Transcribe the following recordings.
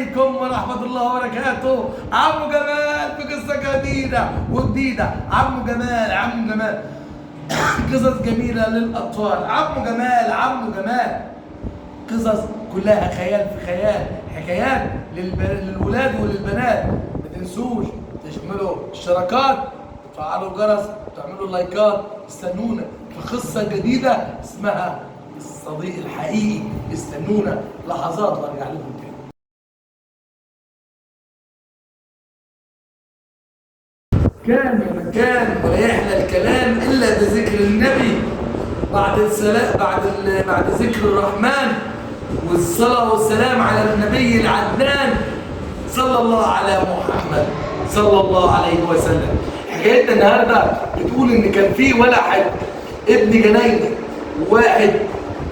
عليكم ورحمة الله وبركاته. عمو جمال في قصة جديدة وجديدة. عمو جمال قصص جميلة للأطفال. عمو جمال قصص كلها خيال في خيال، حكايات للولاد وللبنات. ما تنسوش تشملوا اشتراكات وتفعلوا الجرس وتعملوا لايكات. استنونا في قصة جديدة اسمها الصديق الحقيقي. استنونا لحظات وارجع لكم تاني. كان ولا يحلى الكلام الا بذكر النبي. بعد ذكر الرحمن والصلاه والسلام على النبي العدنان صلى الله على محمد صلى الله عليه وسلم. حكايتنا النهارده بتقول ان كان في واحد ابن جنينه وواحد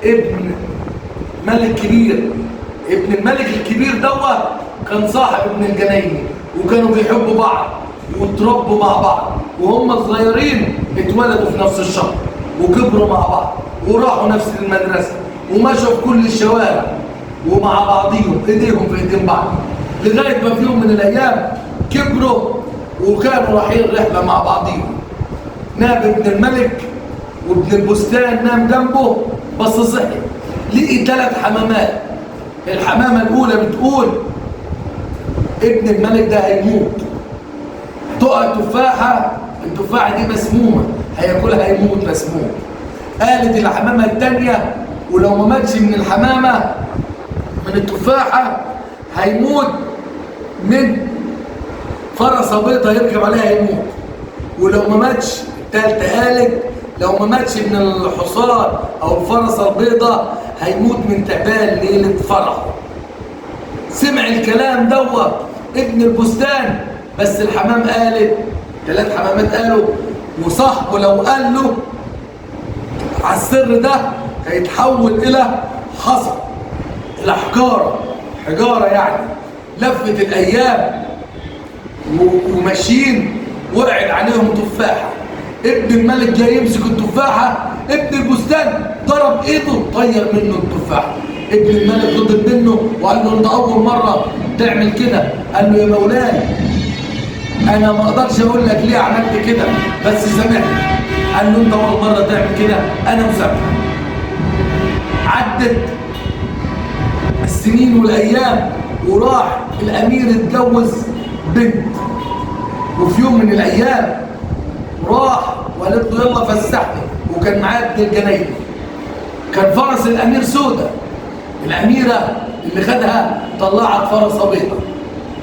ابن ملك كبير. ابن الملك الكبير دوت كان صاحب ابن الجنينه، وكانوا بيحبوا بعض واتربوا مع بعض وهم صغيرين. اتولدوا في نفس الشهر وكبروا مع بعض وراحوا نفس المدرسه ومشوا في كل الشوارع ومع بعضيهم ايديهم في ايدين بعض، لغايه ما في يوم من الايام كبروا وكانوا رايحين رحله مع بعضيهم. نام ابن الملك وابن البستان نام جنبه، بس صحي لقي 3 حمامات. الحمامه الاولى بتقول ابن الملك ده هيموت، تقع تفاحه، التفاحه دي مسمومه هياكلها هيموت مسموم. قالت الحمامه الثانيه ولو ما ماتش من الحمامه من التفاحه هيموت من فرسه بيضه يركب عليها هيموت. ولو ما ماتش الثالثه قالت لو ما ماتش من الحصان او الفرسه البيضه هيموت من تعبان ليله فرحه. سمع الكلام دوت ابن البستان، بس الحمام قالت 3 حمامات قالوا وصاحبه لو قال له على السر ده هيتحول الى حصى، الى حجاره يعني. لفت الايام وماشيين وقعد عليهم تفاحه. ابن الملك جاي يمسك التفاحه، ابن البستان ضرب ايده طير منه التفاحه. ابن الملك غضب منه وقال له انت اول مره تعمل كده. قال له يا مولاي انا ما اقدرش اقول لك ليه عملت كده بس سامحني. قال له انت اول مره تعمل كده انا مسامحك. عدت السنين والايام وراح الامير اتجوز بنت، وفي يوم من الايام راح وقالت له يلا فسحني، وكان معاه ابن الجنينه. كان فرس الامير سودة. الاميره اللي خدها طلعت فرسه بيضه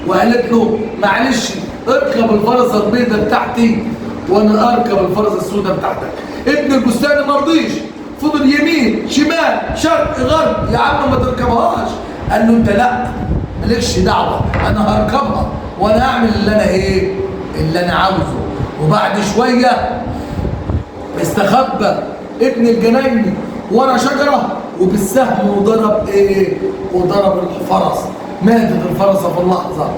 وقالت له معلش اركب الفرسه البيضه بتاعتي وانا اركب الفرسه السوداء بتاعتك. ابن البستان ما رضيش، فضل يمين شمال شرق غرب، يا عم ما تركبهاش. قال له انت لا مالكش دعوه، انا هركبها وانا هعمل اللي انا عاوزه. وبعد شويه استخبى ابن الجنيني ورا شجره وبالسهم وضرب الفرس. ماتت الفرسه في اللحظه.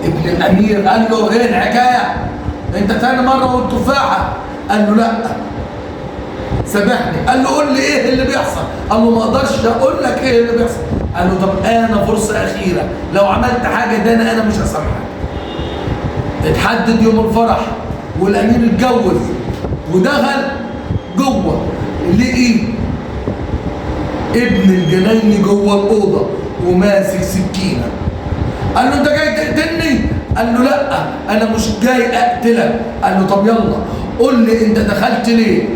ابن الامير قال له ايه الحكايه؟ انت تاني مره والتفاحه؟ قال له لا سامحني. قال له قول لي ايه اللي بيحصل؟ قال له ما اقدرش اقول لك ايه اللي بيحصل. قال له طب انا فرصه اخيره، لو عملت حاجه ده انا مش هسامحك. اتحدد يوم الفرح والامير اتجوز ودخل جوه لقي ابن الجنيني جوه الاوضه وماسك سكينه. قال له انت جاي تقتلني؟ قال له لا انا مش جاي اقتلك. قال له طب يلا قول لي انت دخلت ليه؟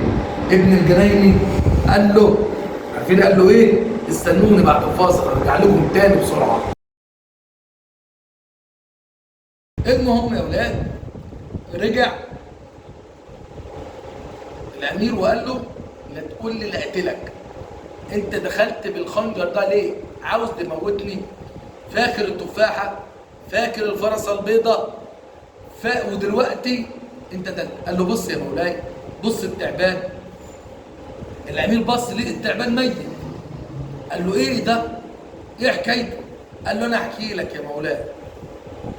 ابن الجنيني قال له عارفين قال له ايه؟ استنوني بعد الفاصل ارجع لكم تاني بسرعه. المهم يا ولاد رجع الامير وقال له لا تقول لي لا اقتلك، انت دخلت بالخنجر ده ليه؟ عاوز تموتني؟ فاكر التفاحه؟ فاكر الفرسه البيضاء؟ ودلوقتي انت ده. قال له بص يا مولاي، بص التعبان. الامير بص لقي التعبان ميت. قال له ايه ده؟ ايه حكايته؟ قال له انا احكي لك يا مولاي،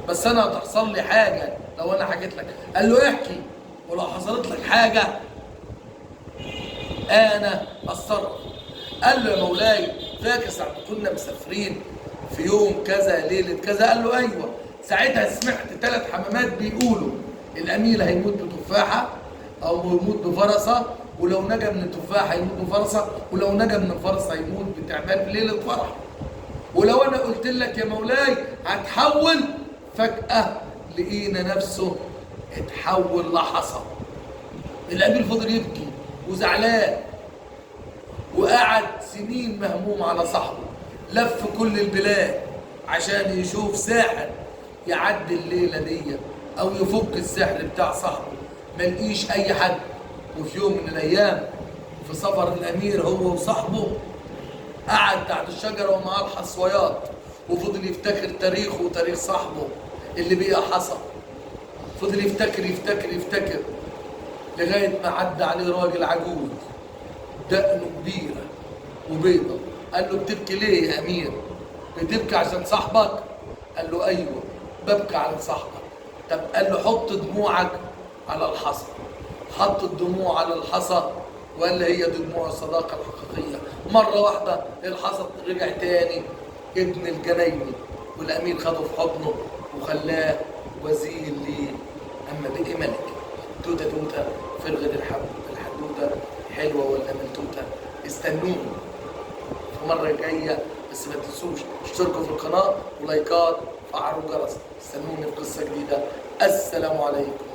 بس انا هتحصل لي حاجه لو انا حكيت لك. قال له احكي، ولو حصلت لك حاجه انا اتصرف. قال له يا مولاي فاكر ساعه كنا مسافرين في يوم كذا ليلة كذا. قال له أيوة. ساعتها سمعت 3 حمامات بيقولوا الأمير هيموت بتفاحة أو يموت بفرسة، ولو نجا من التفاحة هيموت بفرسة، ولو نجا من الفرسة هيموت بتعبان في ليلة فرح. ولو أنا قلت لك يا مولاي هتحول، فجأة لقينا نفسه اتحول لحصى. الأمير فضل يبكي وزعلان، وقعد سنين مهموم على صاحبه، لف كل البلاد عشان يشوف ساحر يعدي الليلة دي أو يفك السحر بتاع صاحبه. ملقيش أي حد. وفي يوم من الأيام في سفر الأمير هو وصاحبه، قعد تحت الشجرة ومعاه الحصويات، وفضل يفتكر تاريخه وتاريخ صاحبه اللي بقى حصى. فضل يفتكر يفتكر يفتكر لغاية ما عدى عليه راجل عجوز دقنه كبيرة وبيضة. قال له بتبكي ليه يا أمير؟ بتبكي عشان صاحبك؟ قال له أيوه ببكي على صاحبك. طب قال له حط دموعك على الحصى. حط الدموع على الحصى، وقال له هي دي دموع الصداقة الحقيقية. مرة واحدة الحصى رجع تاني ابن الجنايني، والأمير خده في حضنه وخلاه وزير ليه. أما بقي ملك. توتة توتة في الغد الحدوتة حلوة ولا ملتوتة؟ استنوني في المرة الجاية، بس ما تنسوش اشتركوا في القناة ولايكات وفعلوا الجرس. استنوني في قصة جديدة. السلام عليكم.